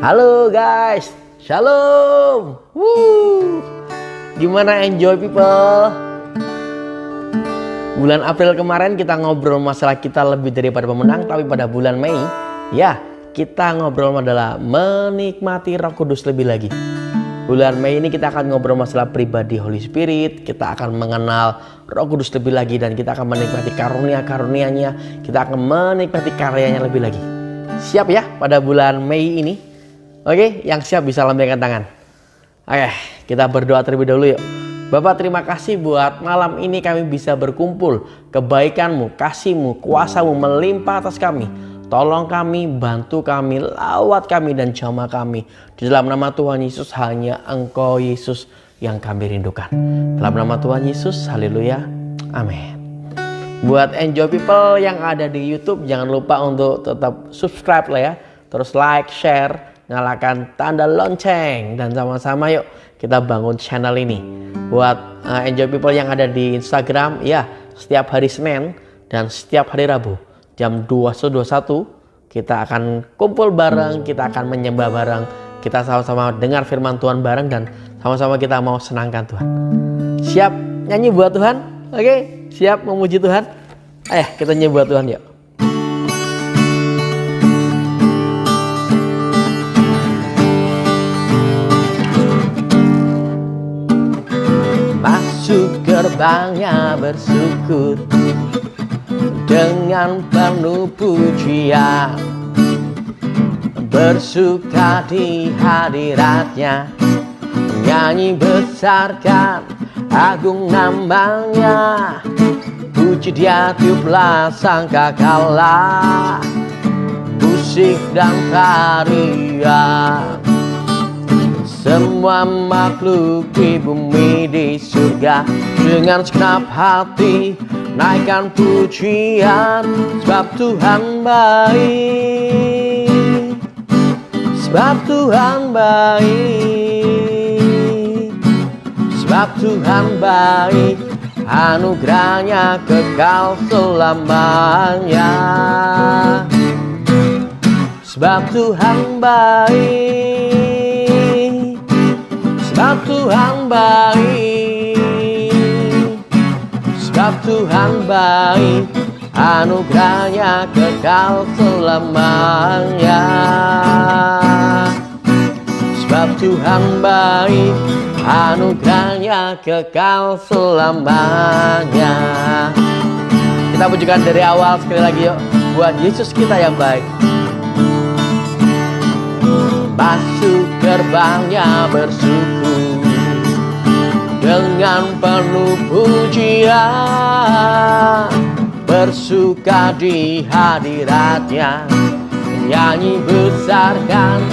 Halo guys, shalom. Gimana enjoy people? Bulan April kemarin kita ngobrol masalah kita lebih daripada pemenang, tapi pada bulan Mei ya kita ngobrol adalah menikmati Roh Kudus lebih lagi. Bulan Mei ini kita akan ngobrol masalah pribadi Holy Spirit. Kita akan mengenal Roh Kudus lebih lagi dan kita akan menikmati karunia-karunia-Nya. Kita akan menikmati karyanya lebih lagi. Siap ya pada bulan Mei ini? Oke, yang siap bisa lambaikan tangan. Oke, kita berdoa terlebih dahulu yuk. Bapak, terima kasih buat malam ini kami bisa berkumpul. Kebaikan-Mu, kasih-Mu, kuasa-Mu melimpah atas kami. Tolong kami, bantu kami, lawat kami dan jamah kami. Di dalam nama Tuhan Yesus, hanya Engkau Yesus yang kami rindukan. Dalam nama Tuhan Yesus, haleluya, amin. Buat enjoy people yang ada di YouTube, jangan lupa untuk tetap subscribe lah ya. Terus like, share, nyalakan tanda lonceng. Dan sama-sama yuk kita bangun channel ini. Buat enjoy people yang ada di Instagram, ya setiap hari Senin dan setiap hari Rabu jam 21 kita akan kumpul bareng, kita akan menyembah bareng, kita sama-sama dengar firman Tuhan bareng dan sama-sama kita mau senangkan Tuhan. Siap nyanyi buat Tuhan? Oke, siap memuji Tuhan? Ayo kita nyanyi buat Tuhan yuk. Masuk gerbangnya bersyukur dengan penuh pujian, bersuka di hadiratnya, nyanyi besarkan agung namanya, puji dia tiuplah sangkakala, musik dan tarian. Semua makhluk di bumi di surga dengan segenap hati naikkan pujian, sebab Tuhan baik, sebab Tuhan baik, sebab Tuhan baik, anugerahnya kekal selamanya. Sebab Tuhan baik, sebab Tuhan baik, sebab Tuhan baik, anugerahnya kekal selamanya. Sebab Tuhan baik, anugerahnya kekal selamanya. Kita pujikan dari awal sekali lagi yuk, buat Yesus kita yang baik. Masuk gerbangnya bersyukur dengan penuh pujian, bersuka di hadiratnya, nyanyi besarkan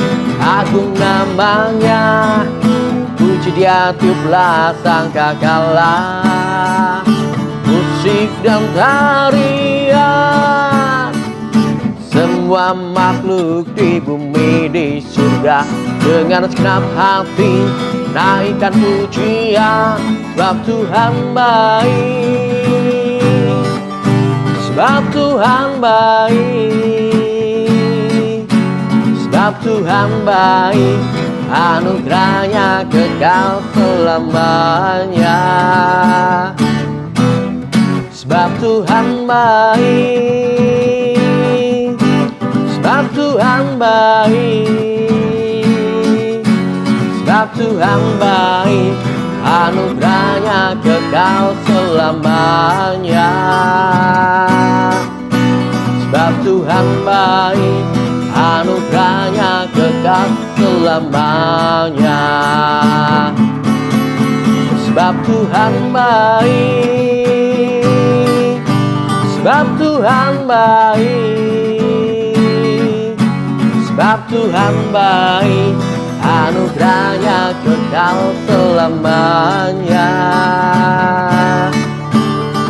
agung namanya, puji dia tiuplah sangkakala, musik dan tarian. Semua makhluk di bumi di surga dengan segenap hati naikkan pujian, sebab Tuhan baik, sebab Tuhan baik, sebab Tuhan baik, anugerahnya kekal selamanya. Sebab Tuhan baik, sebab Tuhan baik, sebab Tuhan baik, anugerahnya kekal selamanya. Sebab Tuhan baik, anugerahnya kekal selamanya. Sebab Tuhan baik, sebab Tuhan baik, sebab Tuhan baik, anugerahnya kekal selamanya.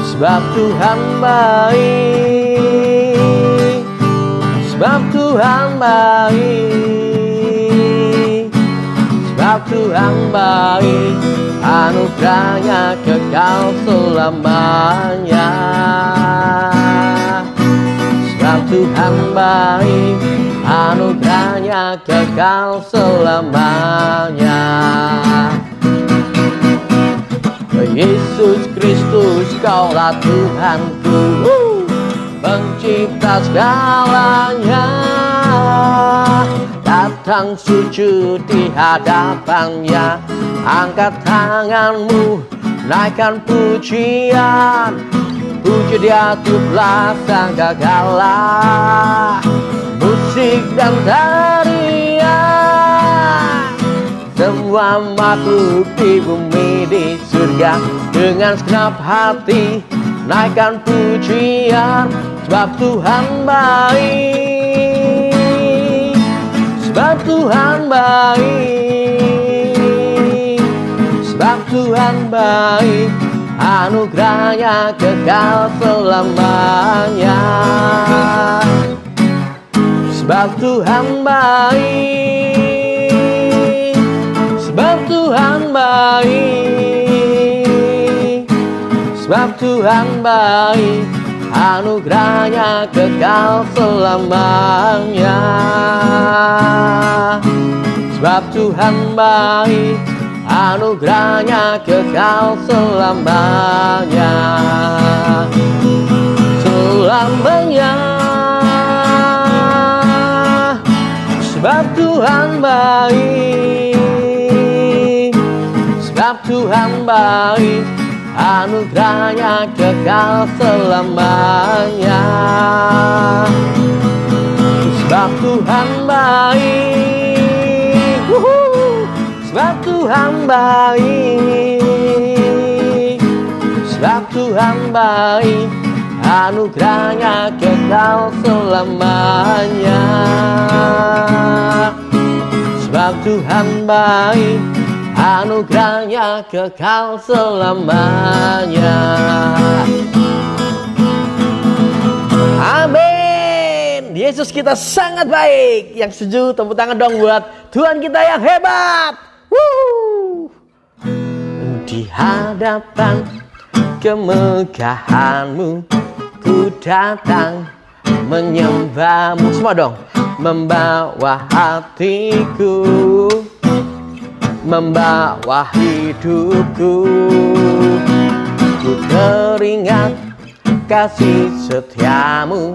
Sebab Tuhan baik, sebab Tuhan baik, sebab Tuhan baik, anugerahnya kekal selamanya. Sebab Tuhan baik, anugerahnya kekal selamanya. Yesus Kristus, Kaulah Tuhanku, pencipta segalanya. Datang sujud di hadapannya, angkat tanganmu, naikkan pujian. Puji Dia tutlah sang gagala, musik dan tarian. Semua makhluk di bumi di surga, dengan segenap hati naikkan pujian. Sebab Tuhan baik, sebab Tuhan baik, sebab Tuhan baik, anugerahnya kekal selamanya. Sebab Tuhan baik, sebab Tuhan baik, sebab Tuhan baik, anugerahnya kekal selamanya. Sebab Tuhan baik, anugerahnya kekal selamanya. Selamanya. Sebab Tuhan baik, sebab Tuhan baik, anugerahnya kekal selamanya. Sebab Tuhan baik, sebab Tuhan baik, sebab Tuhan baik, anugerahnya kekal selamanya. Sebab Tuhan baik, anugerahnya kekal selamanya. Amin. Yesus kita sangat baik. Yang setuju tepuk tangan dong buat Tuhan kita yang hebat. Di hadapan kemegahan-Mu ku datang menyembah-Mu. Semua dong. Membawa hatiku, membawa hidupku. Ku teringat kasih setia-Mu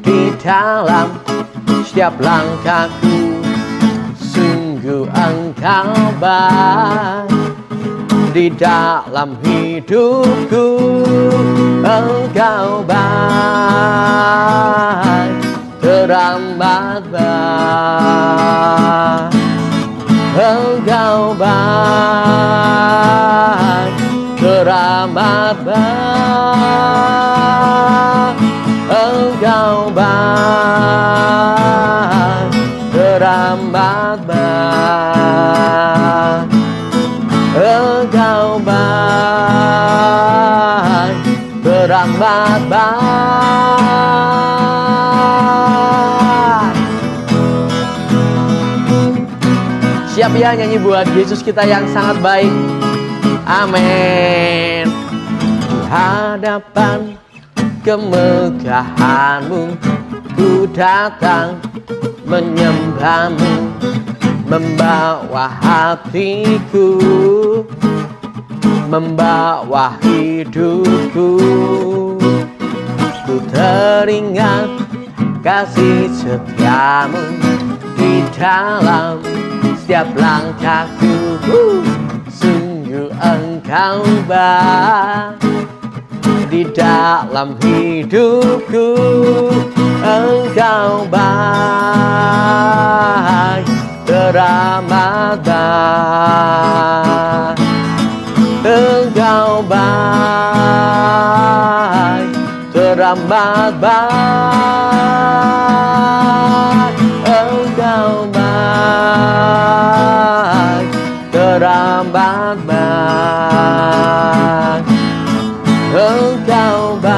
di dalam setiap langkahku. Sungguh Engkau baik di dalam hidupku. Engkau baik, teramat baik. Engkau baik, teramat baik. Engkau baik, teramat baik. Engkau baik, teramat baik. Siap ya nyanyi buat Yesus kita yang sangat baik. Amin. Di hadapan kemegahan-Mu ku datang menyembah-Mu, membawa hatiku, membawa hidupku. Ku teringat kasih setia-Mu di dalam setiap langkahku. Sungguh Engkau baik di dalam hidupku. Engkau baik, teramat baik. Engkau baik, teramat baik. Engkau baik, teramat baik. Engkau baik,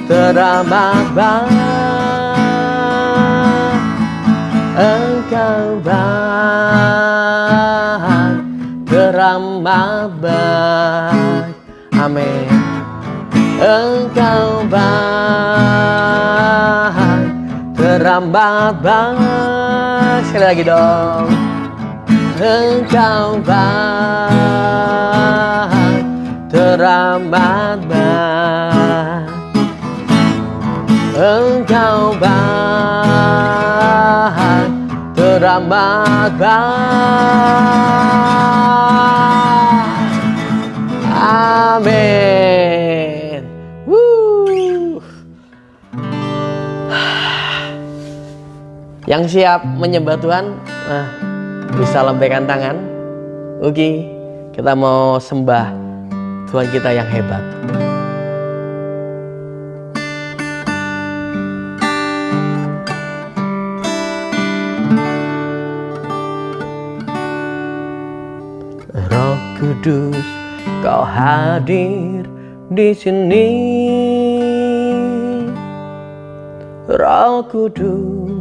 teramat baik. Engkau baik, teramat baik. Amin. Engkau baik, Teramat banget. Sekali lagi dong. Engkau baik, teramat baik. Engkau baik, teramat baik. Amin. Yang siap menyembah Tuhan, bisa lambaikan tangan. Oke, kita mau sembah Tuhan kita yang hebat. Roh Kudus, Kau hadir di sini. Roh Kudus,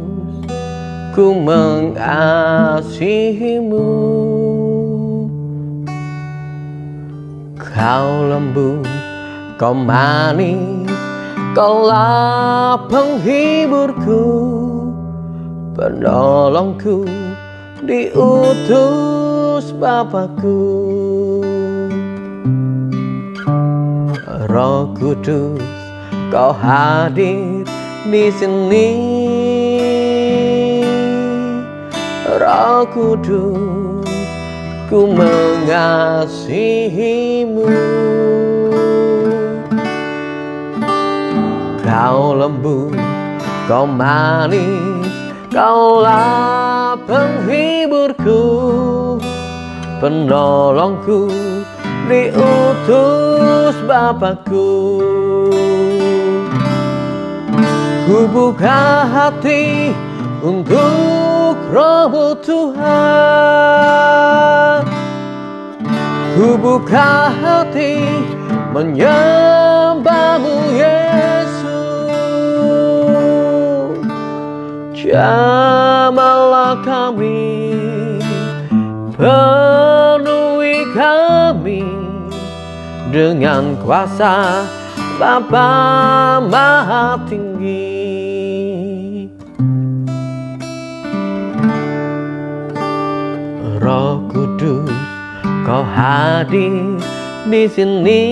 ku mengasihimu. Kau lembut, kau manis, kaulah penghiburku, penolongku, diutus Bapakku. Roh Kudus, Kau hadir di sini. Roh Kudus, ku mengasihimu. Kau lembut, Kau manis, Kaulah penghiburku, penolongku, diutus Bapakku. Ku buka hati untuk Roh-Mu Tuhan. Ku buka hati menyembah-Mu Yesus. Jamahlah kami, penuhi kami dengan kuasa Bapa Maha Tinggi. Roh Kudus, Kau hadir di sini.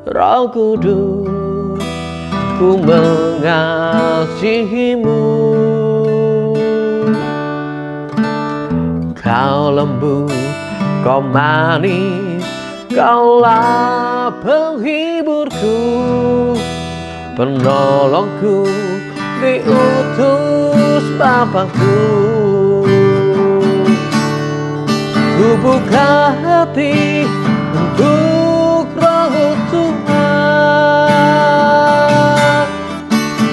Roh Kudus, ku mengasihimu. Kau lembut, Kau manis, Kaulah penghiburku, penolongku, diutus Bapakku. Ku buka hati untuk Roh Tuhan.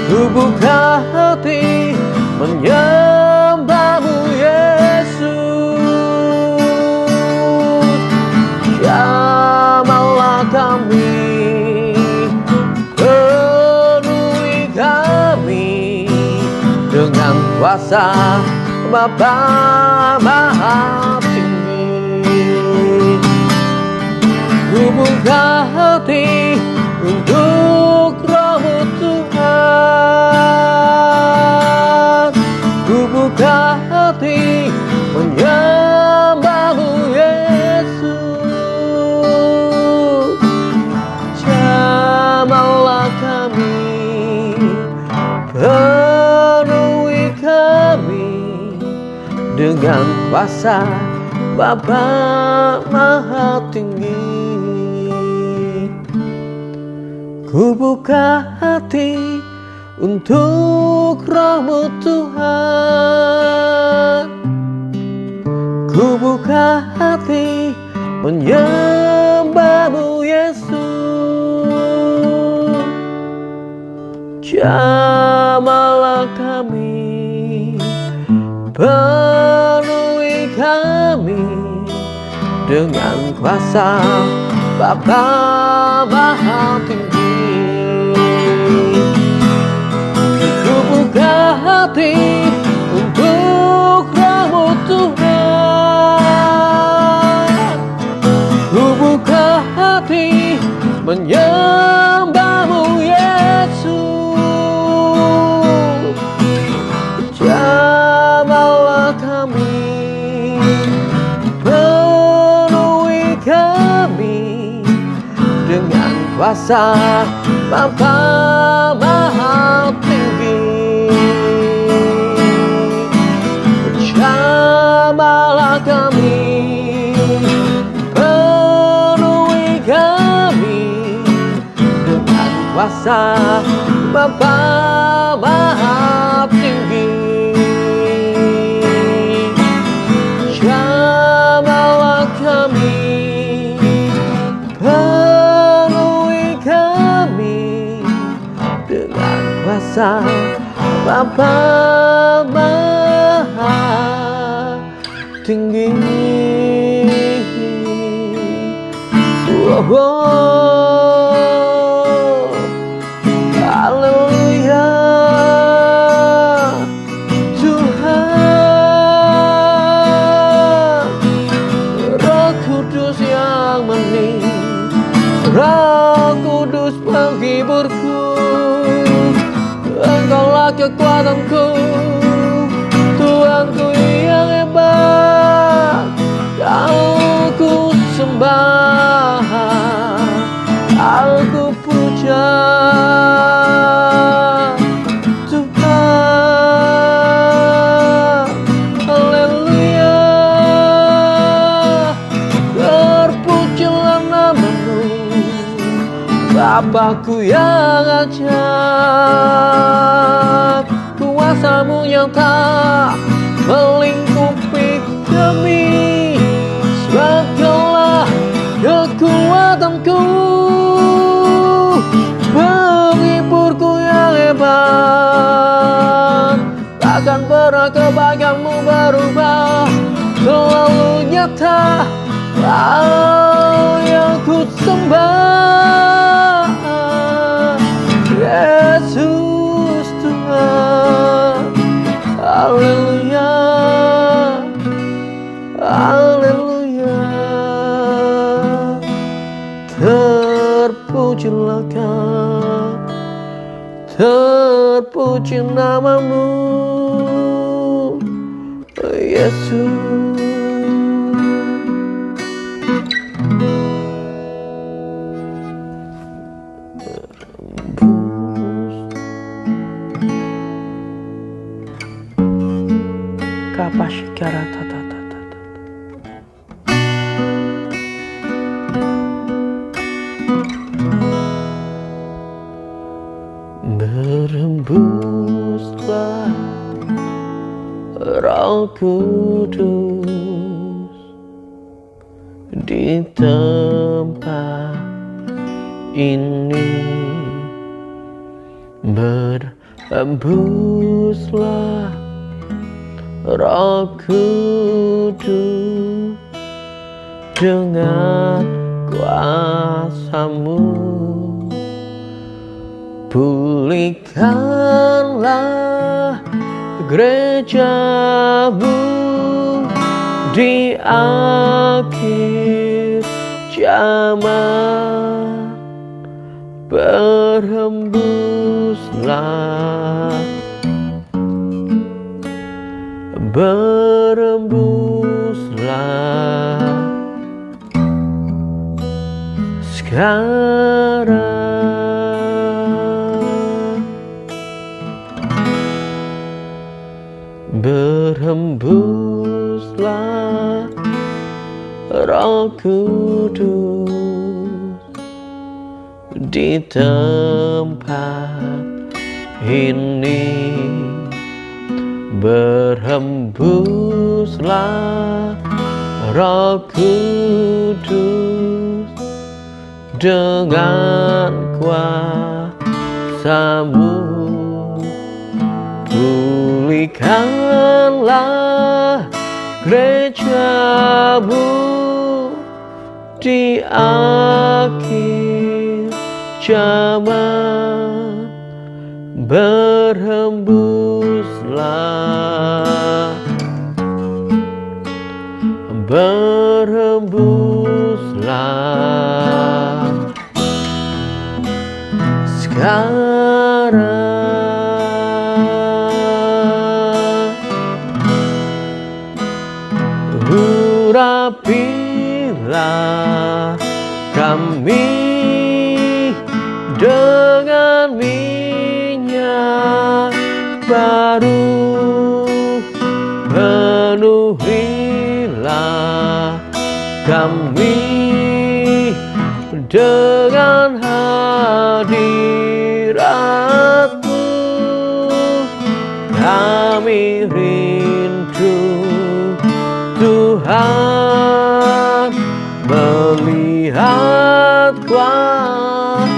Ku buka hati menyembah-Mu Yesus. Jamahlah kami, penuhi kami dengan kuasa Bapa Maha Tinggi. Ku buka hati untuk Roh Tuhan. Ku buka hati menyembah-Mu Yesus. Jamahlah kami, penuhi kami dengan kuasa Bapa Maha Tinggi. Ku buka hati untuk Roh-Mu Tuhan. Ku buka hati menyembah-Mu Yesus. Jamahlah kami, penuhi kami dengan kuasa Bapa Maha Tinggi. Ku buka hati untuk Roh-Mu Tuhan. Ku buka hati menyembah-Mu Yesus. kuasa Bapa Maha Tinggi. Jamahlah kami, penuhi kami dengan kuasa Bapa Maha Tinggi. Jamahlah kami, penuhi kami dengan kuasa Bapa Maha Tinggi. Haleluya, Tuhan Roh Kudus yang mening, Roh Kudus penghiburku, Engkaulah kekuatanku, Tuhanku yang hebat. Kau ku sembah, aku puja Tuhan. Haleluya, terpujilah namamu, Bapakku yang ajaib. Kuasamu yang tak melingkupi kami, sebab Kaulah kekuatanku, penghiburku yang hebat. Takkan pernah kebaikanmu berubah, selalu nyata. Kau yang ku sembah, Yesus Tuhan. Haleluya, haleluya, terpujilah Kau, terpuji namamu, Yesus. Kapasyikara tata. Berembuslah Roh Kudus di tempat ini. Berembuslah Roh Kudus dengan kuasa-Mu. Pulihkanlah gereja-Mu di akhir zaman. Berembuslah, berembuslah sekarang. Berembuslah Roh Kudus di tempat ini. Berembuslah Roh Kudus dengan kuasa-Mu. Pulihkanlah gereja-Mu di akhir zaman. Berembuslah, berembuslah sekarang. Urapilah kami, dengan minyak baru. Penuhilah kami dengan hadirat-Mu. Kami rindu Tuhan melihat kuasa-Mu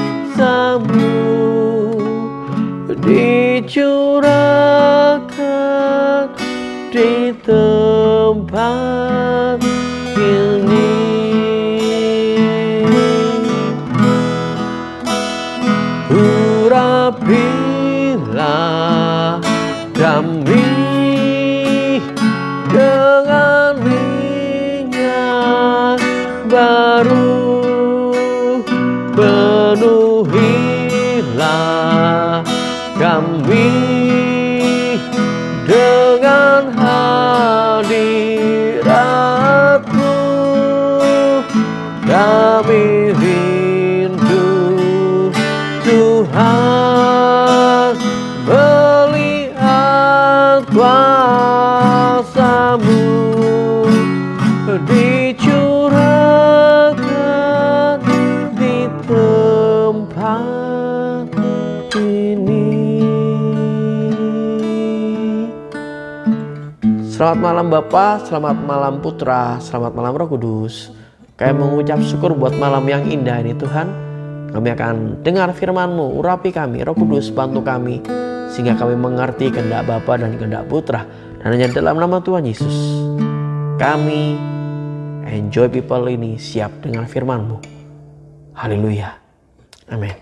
dicurahkan di tempat ini. Urapilah kami dengan minyak baru. Penuhilah kami dengan hadirat-Mu. Kami rindu Tuhan melihat kuasa-Mu dicurahkan di tempat ini. Selamat malam Bapa, selamat malam Putra, selamat malam Roh Kudus. Kami mengucap syukur buat malam yang indah ini Tuhan. Kami akan dengar firman-Mu, urapi kami, Roh Kudus bantu kami, sehingga kami mengerti kehendak Bapa dan kehendak Putra. Dan hanya dalam nama Tuhan Yesus, kami Enjoy People ini siap dengan firman-Mu. Haleluya. Amin.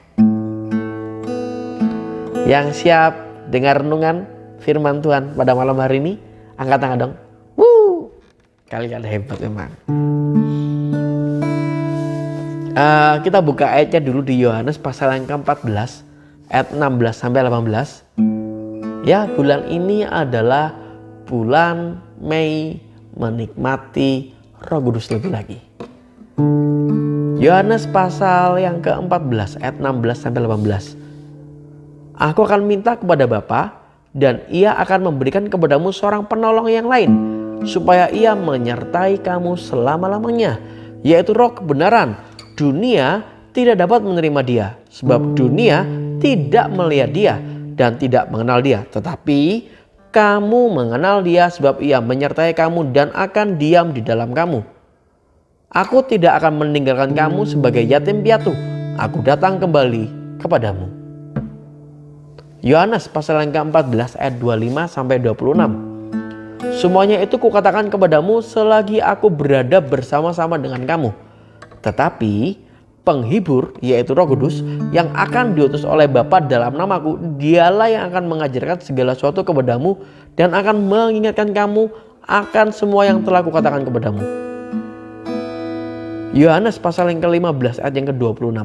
Yang siap dengar renungan firman Tuhan pada malam hari ini, angkat tangan dong. Woo! Kalian hebat memang. Kita buka ayatnya dulu di Yohanes pasal yang ke-14 ayat 16 sampai 18. Ya, bulan ini adalah bulan Mei menikmati Roh Kudus lebih lagi. Yohanes pasal yang ke-14 ayat 16 sampai 18. Aku akan minta kepada Bapa dan Ia akan memberikan kepadamu seorang penolong yang lain, supaya Ia menyertai kamu selama-lamanya, yaitu Roh kebenaran. Dunia tidak dapat menerima Dia, sebab dunia tidak melihat Dia dan tidak mengenal Dia. Tetapi kamu mengenal Dia, sebab Ia menyertai kamu dan akan diam di dalam kamu. Aku tidak akan meninggalkan kamu sebagai yatim piatu. Aku datang kembali kepadamu. Yohanes pasal yang ke-14 ayat 25 sampai 26. Semuanya itu kukatakan kepadamu selagi aku berada bersama-sama dengan kamu. Tetapi penghibur, yaitu Roh Kudus, yang akan diutus oleh Bapa dalam namaku, Dialah yang akan mengajarkan segala sesuatu kepadamu dan akan mengingatkan kamu akan semua yang telah kukatakan kepadamu. Yohanes pasal yang ke-15 ayat yang ke-26.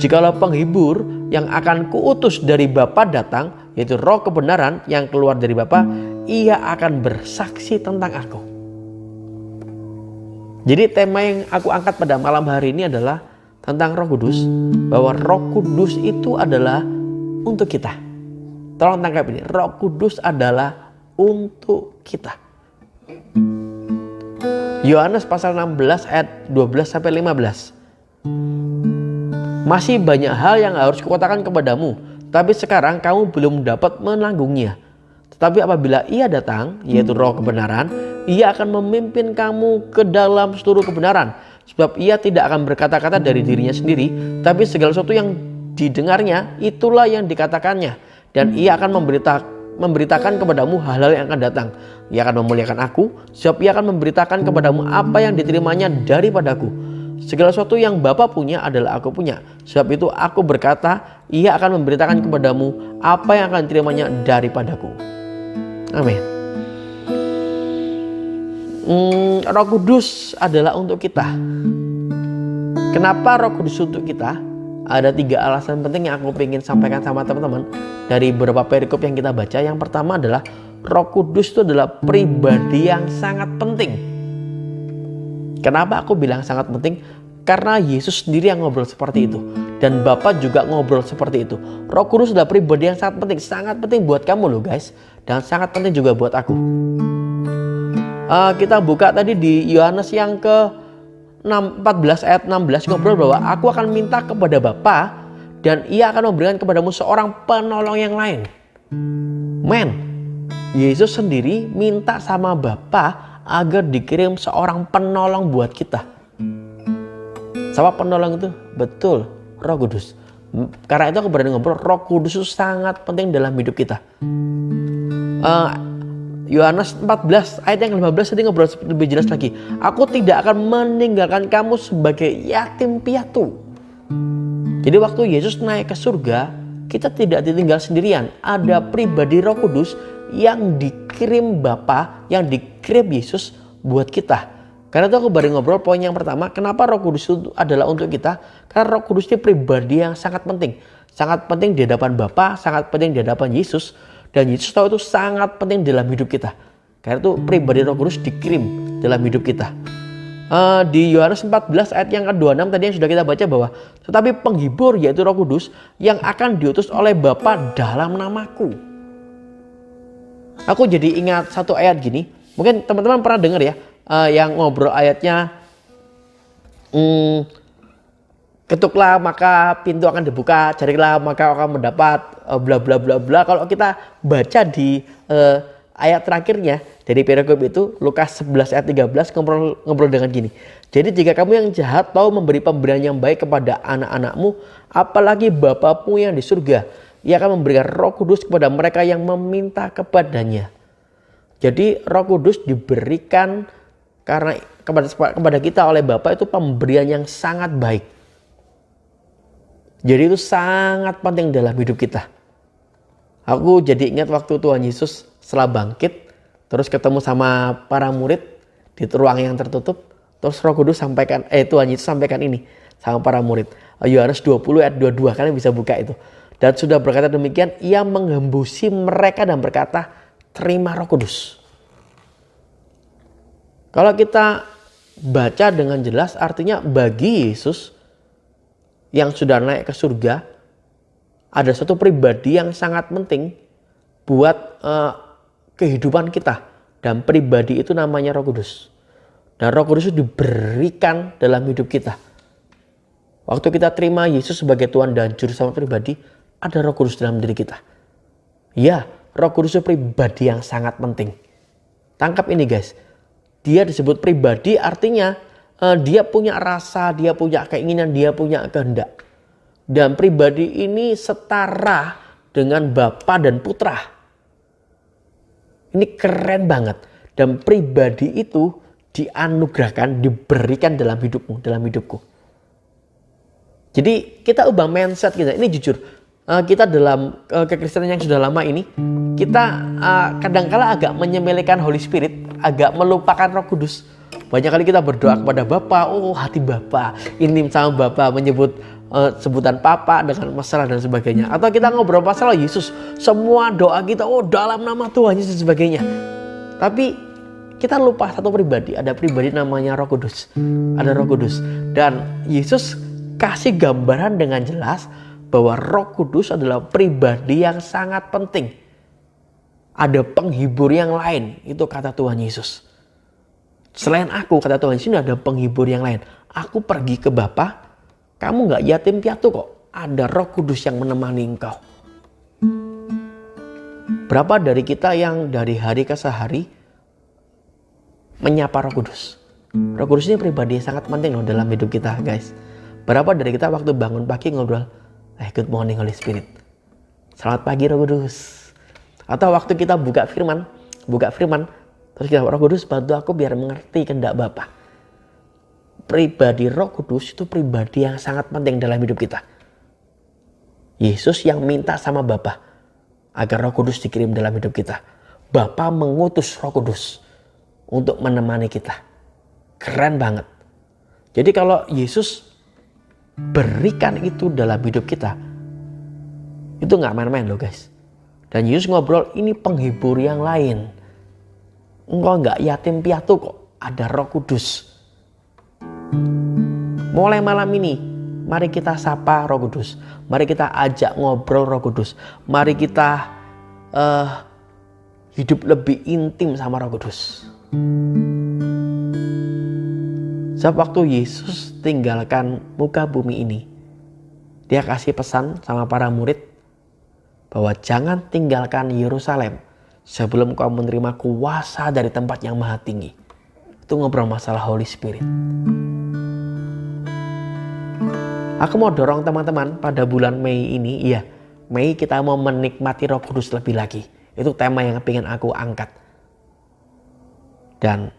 Jikalau penghibur yang akan kuutus dari Bapa datang, yaitu Roh kebenaran yang keluar dari Bapa, Ia akan bersaksi tentang aku. Jadi tema yang aku angkat pada malam hari ini adalah tentang Roh Kudus, bahwa Roh Kudus itu adalah untuk kita. Tolong tangkap ini, Roh Kudus adalah untuk kita. Yohanes pasal 16 ayat 12 sampai 15. Masih banyak hal yang harus kukatakan kepadamu, tapi sekarang kamu belum dapat menanggungnya. Tetapi apabila Ia datang, yaitu Roh kebenaran, Ia akan memimpin kamu ke dalam seluruh kebenaran. Sebab Ia tidak akan berkata-kata dari dirinya sendiri, tapi segala sesuatu yang didengarnya, itulah yang dikatakannya. Dan Ia akan memberitakan kepadamu hal-hal yang akan datang. Ia akan memuliakan aku, sebab Ia akan memberitakan kepadamu apa yang diterimanya daripadaku. Segala sesuatu yang Bapa punya adalah aku punya. Sebab itu aku berkata, Ia akan memberitakan kepadamu apa yang akan diterimanya daripadaku. Amin. Roh Kudus adalah untuk kita. Kenapa Roh Kudus untuk kita? Ada 3 alasan penting yang aku ingin sampaikan sama teman-teman dari beberapa perikop yang kita baca. Yang pertama adalah Roh Kudus itu adalah pribadi yang sangat penting. Kenapa aku bilang sangat penting? Karena Yesus sendiri yang ngobrol seperti itu. Dan Bapa juga ngobrol seperti itu. Roh Kudus adalah pribadi yang sangat penting buat kamu loh guys. Dan sangat penting juga buat aku. Kita buka tadi di Yohanes yang ke 14 ayat 16 ngobrol bahwa aku akan minta kepada Bapa dan ia akan memberikan kepadamu seorang penolong yang lain. Men, Yesus sendiri minta sama Bapa agar dikirim seorang penolong buat kita. Siapa penolong itu? Betul, Roh Kudus. Karena itu aku berani ngobrol, Roh Kudus itu sangat penting dalam hidup kita. Yohanes 14 ayat yang ke-15 tadi ngobrol lebih jelas lagi. Aku tidak akan meninggalkan kamu sebagai yatim piatu. Jadi waktu Yesus naik ke surga, kita tidak ditinggal sendirian. Ada pribadi Roh Kudus yang dikirim Bapa, yang dikirim Yesus buat kita. Karena itu aku baru ngobrol poin yang pertama, kenapa Roh Kudus itu adalah untuk kita? Karena Roh Kudus ini pribadi yang sangat penting. Sangat penting di hadapan Bapa, sangat penting di hadapan Yesus. Dan Yesus tahu itu sangat penting dalam hidup kita. Karena itu pribadi Roh Kudus dikirim dalam hidup kita. Di Yohanes 14 ayat yang ke-26 tadi yang sudah kita baca bahwa tetapi penghibur yaitu Roh Kudus yang akan diutus oleh Bapa dalam namaku. Aku jadi ingat satu ayat gini. Mungkin teman-teman pernah dengar ya. Yang ngobrol ayatnya ketuklah maka pintu akan dibuka, carilah maka akan mendapat bla bla bla bla. Kalau kita baca di ayat terakhirnya dari perikop itu Lukas 11 ayat 13 ngobrol dengan gini. Jadi jika kamu yang jahat tahu memberi pemberian yang baik kepada anak-anakmu, apalagi Bapamu yang di surga, ia akan memberikan Roh Kudus kepada mereka yang meminta kepadanya. Jadi Roh Kudus diberikan karena kepada kita oleh Bapa itu pemberian yang sangat baik. Jadi itu sangat penting dalam hidup kita. Aku jadi ingat waktu Tuhan Yesus setelah bangkit, terus ketemu sama para murid di ruang yang tertutup, terus Roh Kudus Tuhan Yesus sampaikan ini sama para murid. Yohanes 20 ayat 22, kalian bisa buka itu. Dan sudah berkata demikian, ia mengembusi mereka dan berkata, terima Roh Kudus. Kalau kita baca dengan jelas artinya bagi Yesus yang sudah naik ke surga, ada satu pribadi yang sangat penting buat kehidupan kita. Dan pribadi itu namanya Roh Kudus. Dan Roh Kudus itu diberikan dalam hidup kita. Waktu kita terima Yesus sebagai Tuhan dan Juru Selamat pribadi, ada Roh Kudus dalam diri kita. Ya, Roh Kudus itu pribadi yang sangat penting. Tangkap ini guys. Dia disebut pribadi artinya dia punya rasa, dia punya keinginan, dia punya kehendak. Dan pribadi ini setara dengan Bapa dan Putra. Ini keren banget. Dan pribadi itu dianugerahkan, diberikan dalam hidupmu, dalam hidupku. Jadi kita ubah mindset kita. Ini jujur, kita dalam kekristenan yang sudah lama ini, kita kadangkala agak menyepelekan Holy Spirit, agak melupakan Roh Kudus. Banyak kali kita berdoa kepada Bapa, oh hati Bapa, intim sama Bapa, menyebut sebutan Papa dengan mesra dan sebagainya. Atau kita ngobrol masalah Yesus, semua doa kita, oh dalam nama Tuhan Yesus dan sebagainya. Tapi kita lupa satu pribadi, ada pribadi namanya Roh Kudus. Ada Roh Kudus. Dan Yesus kasih gambaran dengan jelas bahwa Roh Kudus adalah pribadi yang sangat penting. Ada penghibur yang lain, itu kata Tuhan Yesus. Selain aku, kata Tuhan Yesus, ada penghibur yang lain. Aku pergi ke Bapa, kamu gak yatim piatu kok. Ada Roh Kudus yang menemani engkau. Berapa dari kita yang dari hari ke sehari menyapa Roh Kudus? Roh Kudus ini pribadi yang sangat penting loh dalam hidup kita guys. Berapa dari kita waktu bangun pagi ngobrol, good morning Holy Spirit. Selamat pagi Roh Kudus. Atau waktu kita buka firman, terus kita, Roh Kudus bantu aku biar mengerti kehendak Bapa. Pribadi Roh Kudus itu pribadi yang sangat penting dalam hidup kita. Yesus yang minta sama Bapa agar Roh Kudus dikirim dalam hidup kita. Bapa mengutus Roh Kudus untuk menemani kita. Keren banget. Jadi kalau Yesus berikan itu dalam hidup kita, itu gak main-main loh guys. Dan Yesus ngobrol, ini penghibur yang lain. Engkau gak yatim piatu kok, ada Roh Kudus. Mulai malam ini, mari kita sapa Roh Kudus. Mari kita ajak ngobrol Roh Kudus. Mari kita hidup lebih intim sama Roh Kudus. Sebab waktu Yesus tinggalkan muka bumi ini, dia kasih pesan sama para murid bahwa jangan tinggalkan Yerusalem sebelum kau menerima kuasa dari tempat yang maha tinggi. Itu ngobrol masalah Holy Spirit. Aku mau dorong teman-teman pada bulan Mei ini, Mei kita mau menikmati Roh Kudus lebih lagi. Itu tema yang pengen aku angkat. Dan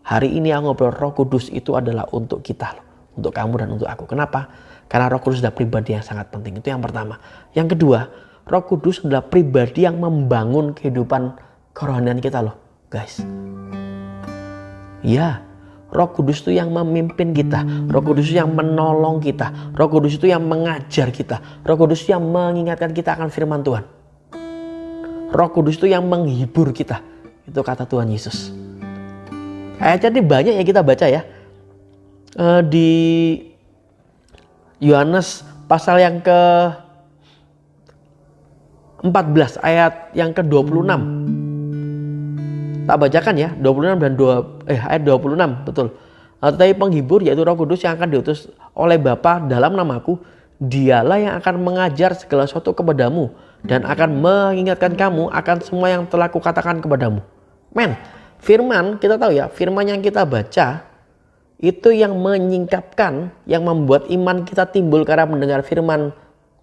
hari ini aku ngobrol Roh Kudus itu adalah untuk kita, untuk kamu dan untuk aku. Kenapa? Karena Roh Kudus adalah pribadi yang sangat penting. Itu yang pertama. Yang kedua, Roh Kudus adalah pribadi yang membangun kehidupan kerohanian kita loh, guys. Ya, Roh Kudus itu yang memimpin kita. Roh Kudus itu yang menolong kita. Roh Kudus itu yang mengajar kita. Roh Kudus itu yang mengingatkan kita akan firman Tuhan. Roh Kudus itu yang menghibur kita. Itu kata Tuhan Yesus. Ayatnya banyak ya kita baca ya. Di Yohanes pasal yang ke-14 ayat yang ke-26. Tak bacakan ya, 26 dan ayat 26 betul. Tetapi penghibur yaitu Roh Kudus yang akan diutus oleh Bapa dalam namaku, dialah yang akan mengajar segala sesuatu kepadamu dan akan mengingatkan kamu akan semua yang telah kukatakan kepadamu. Men, firman kita tahu ya, firman yang kita baca itu yang menyingkapkan, yang membuat iman kita timbul karena mendengar firman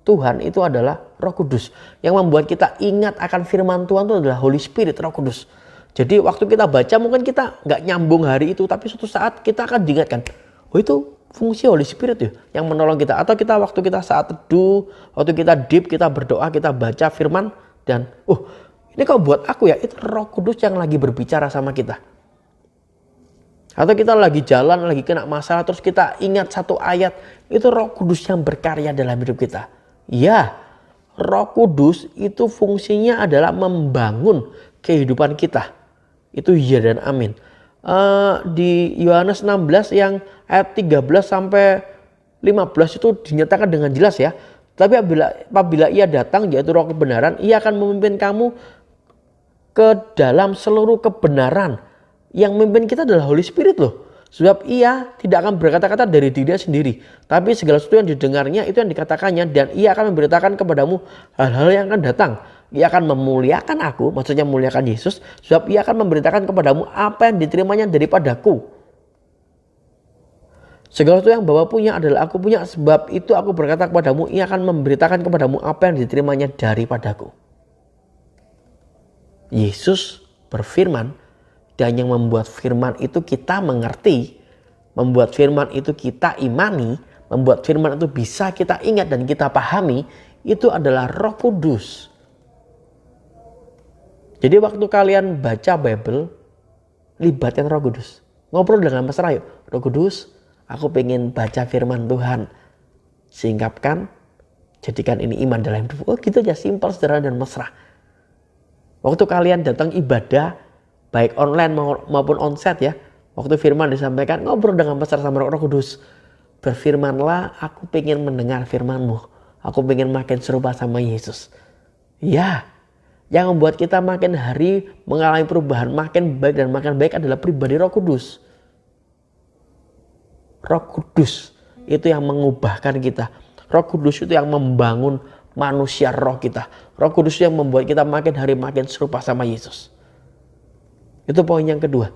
Tuhan itu adalah Roh Kudus. Yang membuat kita ingat akan firman Tuhan itu adalah Holy Spirit, Roh Kudus. Jadi waktu kita baca mungkin kita nggak nyambung hari itu, tapi suatu saat kita akan diingatkan, oh itu fungsi Holy Spirit ya yang menolong kita. Atau kita waktu kita saat teduh, waktu kita deep, kita berdoa, kita baca firman dan ini kok buat aku ya, itu Roh Kudus yang lagi berbicara sama kita. Atau kita lagi jalan, lagi kena masalah, terus kita ingat satu ayat, itu Roh Kudus yang berkarya dalam hidup kita. Ya, Roh Kudus itu fungsinya adalah membangun kehidupan kita. Itu ya dan amin. Di Yohanes 16 yang ayat 13 sampai 15 itu dinyatakan dengan jelas ya. Tapi apabila ia datang, yaitu Roh kebenaran, ia akan memimpin kamu ke dalam seluruh kebenaran. Yang memimpin kita adalah Holy Spirit loh. Sebab ia tidak akan berkata-kata dari dirinya sendiri, tapi segala sesuatu yang didengarnya itu yang dikatakannya, dan ia akan memberitakan kepadamu hal-hal yang akan datang. Ia akan memuliakan aku, maksudnya memuliakan Yesus, sebab ia akan memberitakan kepadamu apa yang diterimanya daripadaku. Segala sesuatu yang Bapa punya adalah aku punya, sebab itu aku berkata kepadamu, ia akan memberitakan kepadamu apa yang diterimanya daripadaku. Yesus berfirman, dan yang membuat firman itu kita mengerti, membuat firman itu kita imani, membuat firman itu bisa kita ingat dan kita pahami, itu adalah Roh Kudus. Jadi waktu kalian baca Bible, libatkan Roh Kudus. Ngobrol dengan mesra yuk. Roh Kudus, aku pengen baca firman Tuhan. Singkapkan, jadikan ini iman dalam hidup. Oh gitu aja, simpel, sederhana dan mesra. Waktu kalian datang ibadah, baik online maupun onsite ya. Waktu firman disampaikan, ngobrol dengan mesra sama Roh Kudus. Berfirmanlah, aku pengen mendengar firman-Mu. Aku pengen makin serupa sama Yesus. Ya. Yang membuat kita makin hari mengalami perubahan makin baik dan makin baik adalah pribadi Roh Kudus. Roh Kudus itu yang mengubahkan kita. Roh Kudus itu yang membangun manusia roh kita. Roh Kudus yang membuat kita makin hari makin serupa sama Yesus. Itu poin yang kedua.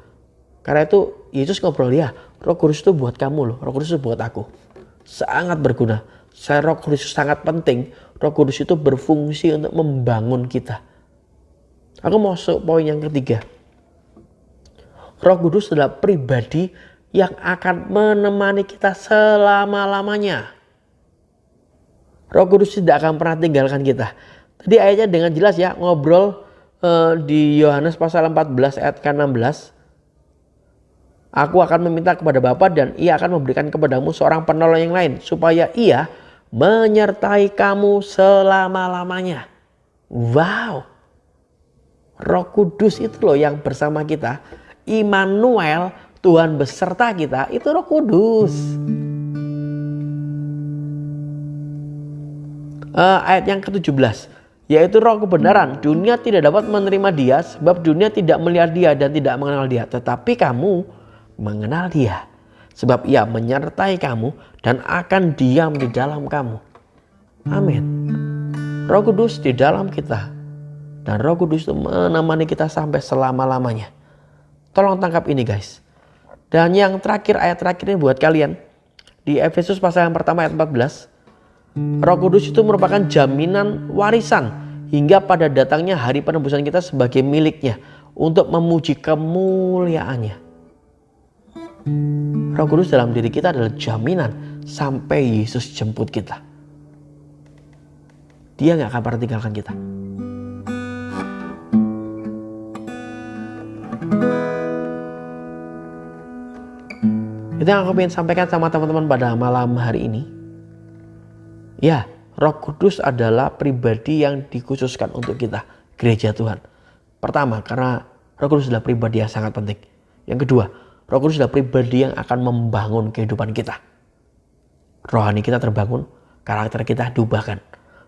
Karena itu Yesus ngobrol ya, Roh Kudus itu buat kamu loh. Roh Kudus itu buat aku. Sangat berguna. Roh Kudus sangat penting. Roh Kudus itu berfungsi untuk membangun kita. Aku masuk poin yang ketiga. Roh Kudus adalah pribadi yang akan menemani kita selama-lamanya. Roh Kudus tidak akan pernah tinggalkan kita. Tadi ayatnya dengan jelas ya, ngobrol di Yohanes pasal 14 ayat ke-16. Aku akan meminta kepada Bapa dan ia akan memberikan kepadamu seorang penolong yang lain, supaya ia menyertai kamu selama-lamanya. Wow. Roh Kudus itu loh yang bersama kita. Immanuel, Tuhan beserta kita, itu Roh Kudus. ayat yang ke-17, yaitu Roh kebenaran. Dunia tidak dapat menerima Dia sebab dunia tidak melihat Dia dan tidak mengenal Dia. Tetapi kamu mengenal Dia sebab Ia menyertai kamu dan akan diam di dalam kamu. Amin. Roh Kudus di dalam kita, dan Roh Kudus itu menemani kita sampai selama-lamanya. Tolong tangkap ini guys. Dan yang terakhir, ayat terakhir ini buat kalian. Di Efesus pasal yang pertama ayat 14. Roh Kudus itu merupakan jaminan warisan hingga pada datangnya hari penebusan kita sebagai miliknya untuk memuji kemuliaannya. Roh Kudus dalam diri kita adalah jaminan sampai Yesus jemput kita. Dia gak akan pernah tinggalkan kita. Itu yang aku ingin sampaikan sama teman-teman pada malam hari ini. Ya, Roh Kudus adalah pribadi yang dikhususkan untuk kita, gereja Tuhan. Pertama, karena Roh Kudus adalah pribadi yang sangat penting. Yang kedua, Roh Kudus adalah pribadi yang akan membangun kehidupan kita. Rohani kita terbangun, karakter kita diubahkan.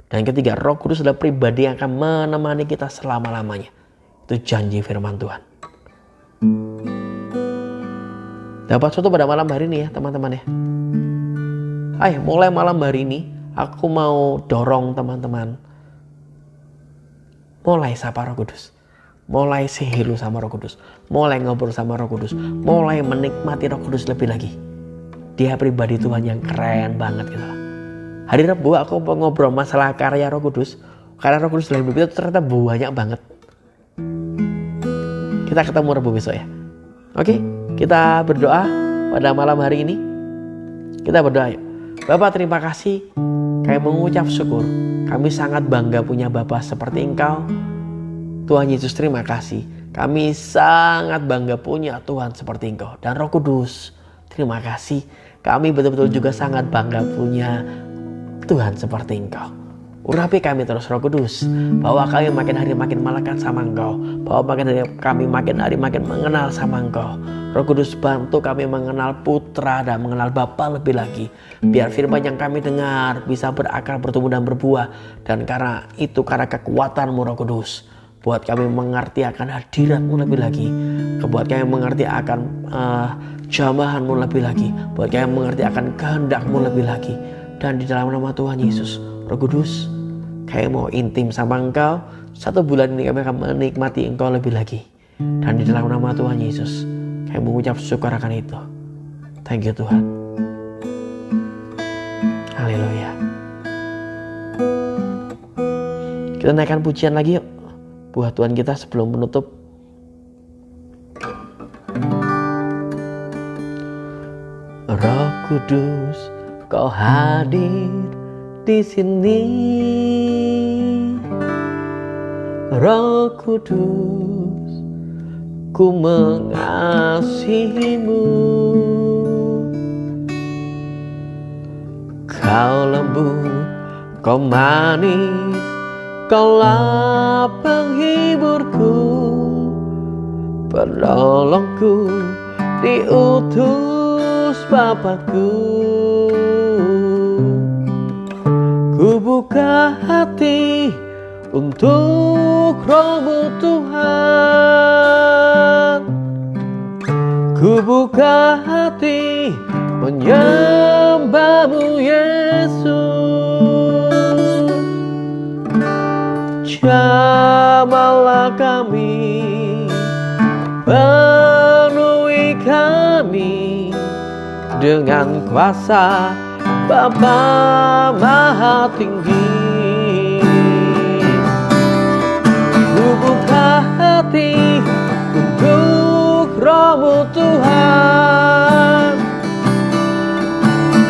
Dan yang ketiga, Roh Kudus adalah pribadi yang akan menemani kita selama-lamanya. Itu janji firman Tuhan. Dapat sesuatu pada malam hari ini ya teman-teman ya. Ayo mulai malam hari ini aku mau dorong teman-teman. Mulai sapa Roh Kudus. Mulai sehilu sama Roh Kudus. Mulai ngobrol sama Roh Kudus. Mulai menikmati Roh Kudus lebih lagi. Dia pribadi Tuhan yang keren banget gitu. Hari Rabu aku mau ngobrol masalah karya Roh Kudus. Karya Roh Kudus dalam hidup itu ternyata banyak banget. Kita ketemu Rabu besok ya. Oke, kita berdoa pada malam hari ini. Kita berdoa yuk. Bapak terima kasih. Kami mengucap syukur. Kami sangat bangga punya Bapak seperti Engkau. Tuhan Yesus terima kasih. Kami sangat bangga punya Tuhan seperti Engkau. Dan Roh Kudus terima kasih. Kami betul-betul juga sangat bangga punya Tuhan seperti Engkau. Urapi kami terus Roh Kudus, bahwa kami makin hari makin melekat sama Engkau, bahwa kami makin hari makin mengenal sama Engkau. Roh Kudus bantu kami mengenal Putra dan mengenal Bapa lebih lagi. Biar firman yang kami dengar bisa berakar, bertumbuh dan berbuah. Dan karena itu, karena kekuatan-Mu Roh Kudus, buat kami mengerti akan hadirat-Mu lebih lagi. Buat kami mengerti akan jamahan-Mu lebih lagi. Buat kami mengerti akan kehendak-Mu lebih lagi. Dan di dalam nama Tuhan Yesus, Roh Kudus, kami mau intim sama Engkau. 1 bulan ini kami akan menikmati Engkau lebih lagi. Dan di dalam nama Tuhan Yesus, kami mengucap syukur akan itu. Thank you Tuhan. Haleluya. Kita naikkan pujian lagi yuk buat Tuhan kita sebelum menutup. Roh Kudus, Kau hadir di sini. Roh Kudus, ku mengasihi-Mu. Kau lembut, Kau manis, Kaulah penghiburku, penolongku, diutus Bapakku. Ku buka hati untuk Roh-Mu Tuhan. Ku buka hati menyembah-Mu Yesus. Jamahlah kami, penuhi kami dengan kuasa Bapa Maha Tinggi. Ku buka hati untuk Roh-Mu Tuhan.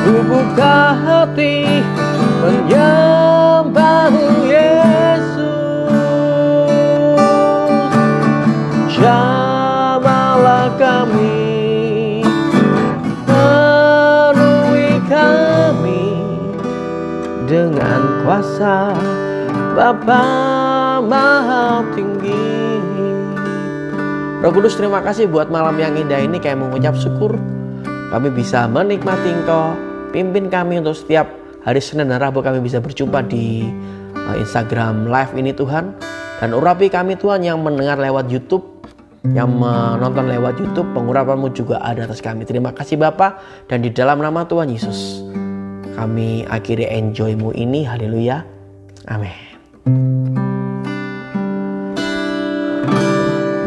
Ku buka hati menyembah-Mu Yesus. Jamahlah kami, dengan kuasa Bapa Maha Tinggi. Roh Kudus terima kasih buat malam yang indah ini. Kami mengucap syukur kami bisa menikmati Engkau. Pimpin kami untuk setiap hari Senin dan Rabu kami bisa berjumpa di Instagram live ini Tuhan. Dan urapi kami Tuhan yang mendengar lewat YouTube, yang menonton lewat YouTube, pengurapan-Mu juga ada atas kami. Terima kasih Bapa, dan di dalam nama Tuhan Yesus kami akhiri enjoy-Mu ini. Haleluya. Amin.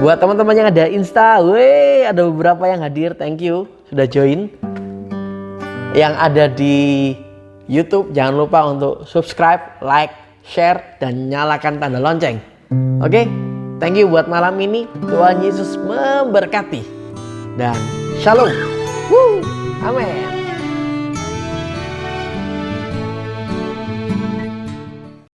Buat teman-teman yang ada Insta, ada beberapa yang hadir, thank you sudah join. Yang ada di YouTube, jangan lupa untuk subscribe, like, share, dan nyalakan tanda lonceng. Oke, thank you buat malam ini. Tuhan Yesus memberkati. Dan shalom. Amin.